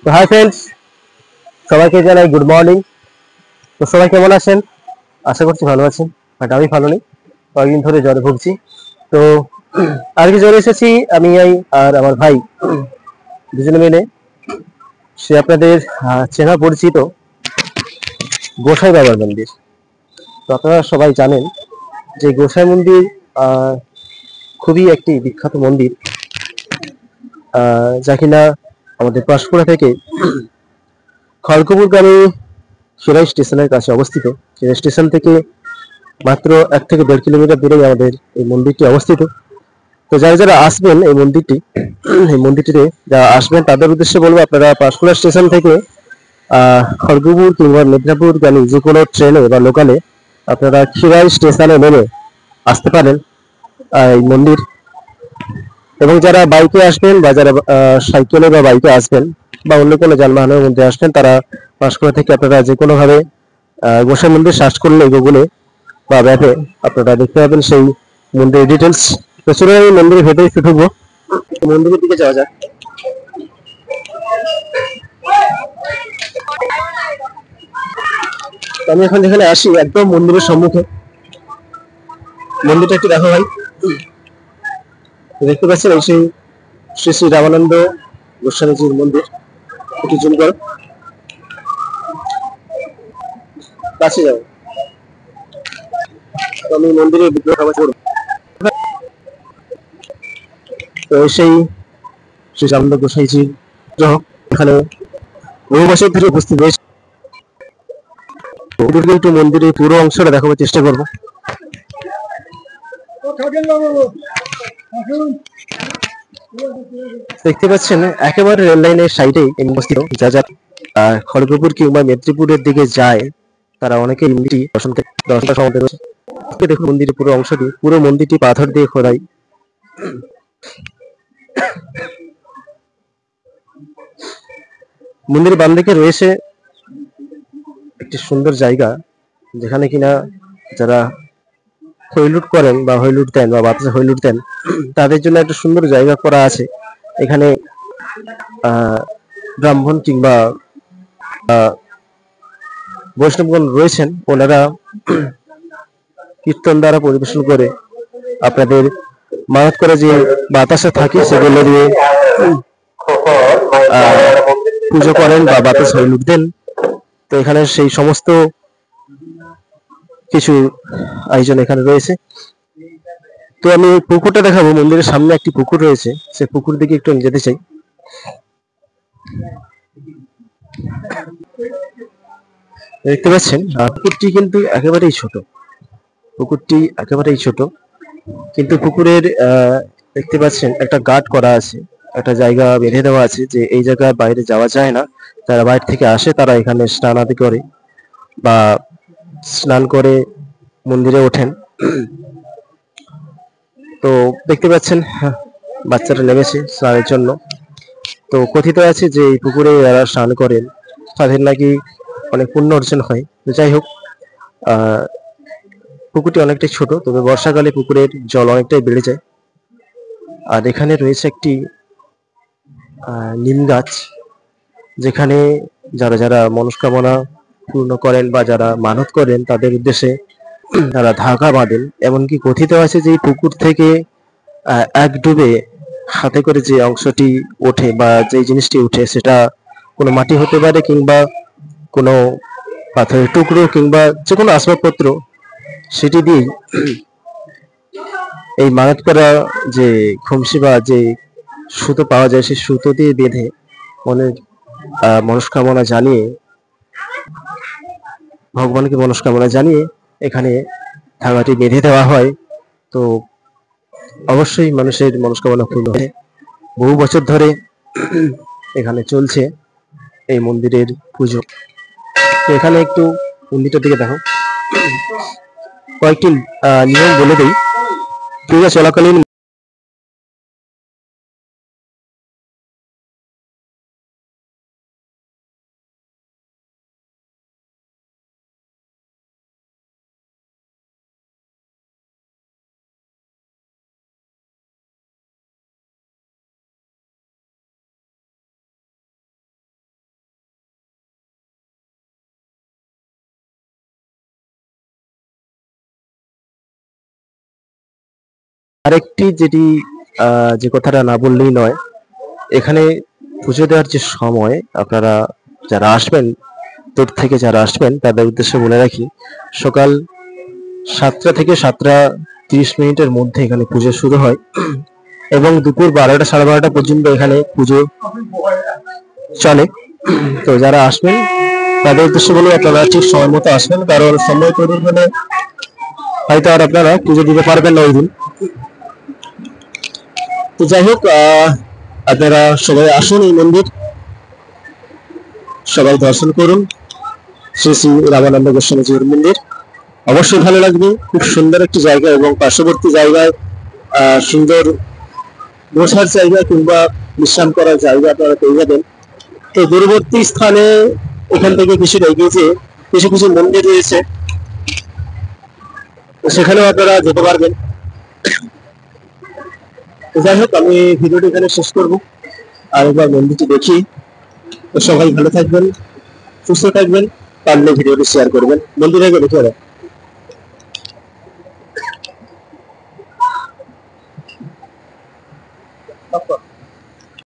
তো hi friends, সবাইকে জানাই গুড মর্নিং। তো সবাই কেমন আছেন? আশা করছি ভালো আছেন, বাট আমি ভালো নেই, কয়েকদিন ধরে জ্বরে ভুগছি। তো আজকে জ্বরে এসেছি আমি আর আমার ভাই দুজনে মিলে সে আপনাদের চেনা পরিচিত গোসাই বাবার মন্দির। তো আপনারা সবাই জানেন যে গোসাই মন্দির আহ, খুবই একটি বিখ্যাত মন্দির, যা কিনা আমাদের পাঁশকুড়া থেকে খড়গপুরগামী শিরাই স্টেশনের কাছে অবস্থিত। শিরাই স্টেশন থেকে মাত্র 1 থেকে 1.5 কিলোমিটার দূরেই আমাদের এই মন্দিরটি অবস্থিত। তো যারা যারা আসবেন এই মন্দিরটিতে যারা আসবেন তাদের উদ্দেশ্যে বলবো, আপনারা পাঁশকুড়া স্টেশন থেকে খড়গপুর কিংবা মেদিনীপুর গামী যে কোনো ট্রেনে বা লোকালে আপনারা খিরাই স্টেশনে নেমে আসতে পারেন এই মন্দির। এবং যারা বাইকে আসবেন বা যারা সাইকেলে বা বাইকে আসবেন বা অন্য কোনো যানবাহনের মধ্যে আসবেন, তারা পাঁশকুড়া থেকে আপনারা যে কোনো ভাবে গোসাই মন্দির সার্চ করলে গুগলে বা ম্যাপে আপনারা দেখতে পাবেন সেই মন্দিরের ডিটেলস। তো চলুন আমি মন্দিরের ভেতরে একটু ঢুকবো, মন্দিরের দিকে যাওয়া যাক। তো আমি এখন যেখানে আসি একদম মন্দিরের সম্মুখে, মন্দিরটা একটু দেখো ভাই। দেখতে পাচ্ছেন এই সেই শ্রী শ্রী রামানন্দ গোস্বামীজির মন্দির। একটু জুম করো, কাছে যাও। তো আমি মন্দিরের বিগ্রহ সবাই করবো। তো সেই শ্রী রামানন্দ গোসাইজির বিগ্রহ এখানে বহু বছর ধরে উপস্থিত রয়েছে। একটু মন্দিরের পুরো অংশটা দেখাবার চেষ্টা করবো। দেখতে পাচ্ছেন একেবারে রেল লাইনের সাইডেই অবস্থিত। যা যা খড়গপুর কিংবা মেদিনীপুরের দিকে যায় তারা অনেকে মন্দিরটি দর্শন সম্বন্ধে রয়েছে। দেখুন মন্দিরের পুরো অংশটি, পুরো মন্দিরটি পাথর দিয়ে খোদাই। মন্দিরের বাম দিকে রয়েছে একটি সুন্দর জায়গা, যেখানে কিনা যারা হৈলুট করেন বা হৈলুট দেন বা বাতাসে হৈলুট দেন তাদের জন্য একটা সুন্দর জায়গা করা আছে। এখানে ব্রাহ্মণ কিংবা বৈষ্ণবগণ রয়েছেন, ওনারা কীর্তন দ্বারা পরিবেশন করে আপনাদের মানত করে যে বাতাসে থাকে সেগুলো দিয়ে পুজো করেন বা বাতাস হৈলুট দেন। তো এখানে সেই সমস্ত কিছু আয়োজন এখানে রয়েছে। তো আমি পুকুরটা দেখাবো, মন্দিরের সামনে একটি পুকুর রয়েছে, সেই পুকুর দিকে একটু যেতে চাই। দেখতে পাচ্ছেন পুকুরটি কিন্তু একেবারেই ছোট, পুকুরটি একেবারেই ছোট, কিন্তু পুকুরের দেখতে পাচ্ছেন একটা গার্ড করা আছে, একটা জায়গা বেঁধে দেওয়া আছে যে এই জায়গার বাইরে যাওয়া যায় না। যারা বাইরে থেকে আসে তারা এখানে স্নান আদি করে বা স্নান করে মন্দিরে ওঠেন। তো দেখতে পাচ্ছেন বাচ্চারা নেমেছে স্নানের জন্য। তো কথিত আছে যে এই পুকুরে যারা স্নান করেন তাদের নাকি অনেক পুণ্য অর্জন হয়। তো যাই হোক, আহ পুকুরটি অনেকটাই ছোট, তবে বর্ষাকালে পুকুরের জল অনেকটাই বেড়ে যায়। আর এখানে রয়েছে একটি নিম গাছ, যেখানে যারা যারা মনস্কামনা পূর্ণ করেন বা যারা মানত করেন তাদের উদ্দেশ্যে তারা ধাগা বাঁধেন। এমনকি কথিত আছে যে এই পুকুর থেকে এক ডুবে হাতে করে যে অংশটি ওঠে বা যে জিনিসটি উঠে সেটা কোনো মাটি হতে পারে কিংবা কোনো পাথরের টুকরো কিংবা যে কোনো আসবাবপত্র, সেটি দিয়েই এই মানত করা যে খুমসি বা যে সুতো পাওয়া যায় সেই সুতো দিয়ে বেঁধে মনের মনস্কামনা জানিয়ে, ভগবানকে মনস্কামনা জানিয়ে এখানে ধাগাটি বেঁধে দেওয়া হয়। তো অবশ্যই মানুষের মনস্কামনা পূর্ণ হয়। বহু বছর ধরে এখানে চলছে এই মন্দিরের পুজো। তো এখানে একটু মন্দিরটার দিকে দেখো, কয়েকটি নিয়ম বলে দিই। পূজা চলাকালীন আরেকটি যেটি যে কথাটা না বললেই নয়, এখানে পুজো দেওয়ার যে সময় আপনারা যারা আসবেন, দূর থেকে যারা আসবেন তাদের উদ্দেশ্যে বলে রাখি, সকাল 7টা থেকে 7টা 30 মিনিটের মধ্যে এখানে পুজো শুরু হয় এবং দুপুর 12টা 12:30 পর্যন্ত এখানে পুজো চলে। তো যারা আসবেন তাদের উদ্দেশ্যে বলে আপনারা ঠিক সময় মতো আসবেন, কারণ সময় তৈরি হলে হয়তো আর আপনারা পুজো দিতে পারবেন না ওই দিন। তো যাই হোক, আপনারা সবাই আসুন এই মন্দির, সবাই দর্শন করুন শ্রী শ্রী রামানন্দ গোস্বামীজির মন্দির। অবশ্যই ভালো লাগবে, খুব সুন্দর একটি জায়গা এবং পার্শ্ববর্তী জায়গায় সুন্দর বসার জায়গা কিংবা বিশ্রাম করার জায়গা আপনারা পেয়ে যাবেন। তো দূরবর্তী স্থানে এখান থেকে কিছুটা এগিয়ে যেয়ে কিছু কিছু মন্দির রয়েছে, তো সেখানেও আপনারা যেতে পারবেন। তো যাই হোক, আমি ভিডিওটি এখানে শেষ করবো, আর একবার মন্দিরটি দেখি। তো সবাই ভালো থাকবেন, সুস্থ থাকবেন, পারলে ভিডিওটি শেয়ার করবেন। মন্দিরে গিয়ে দেখে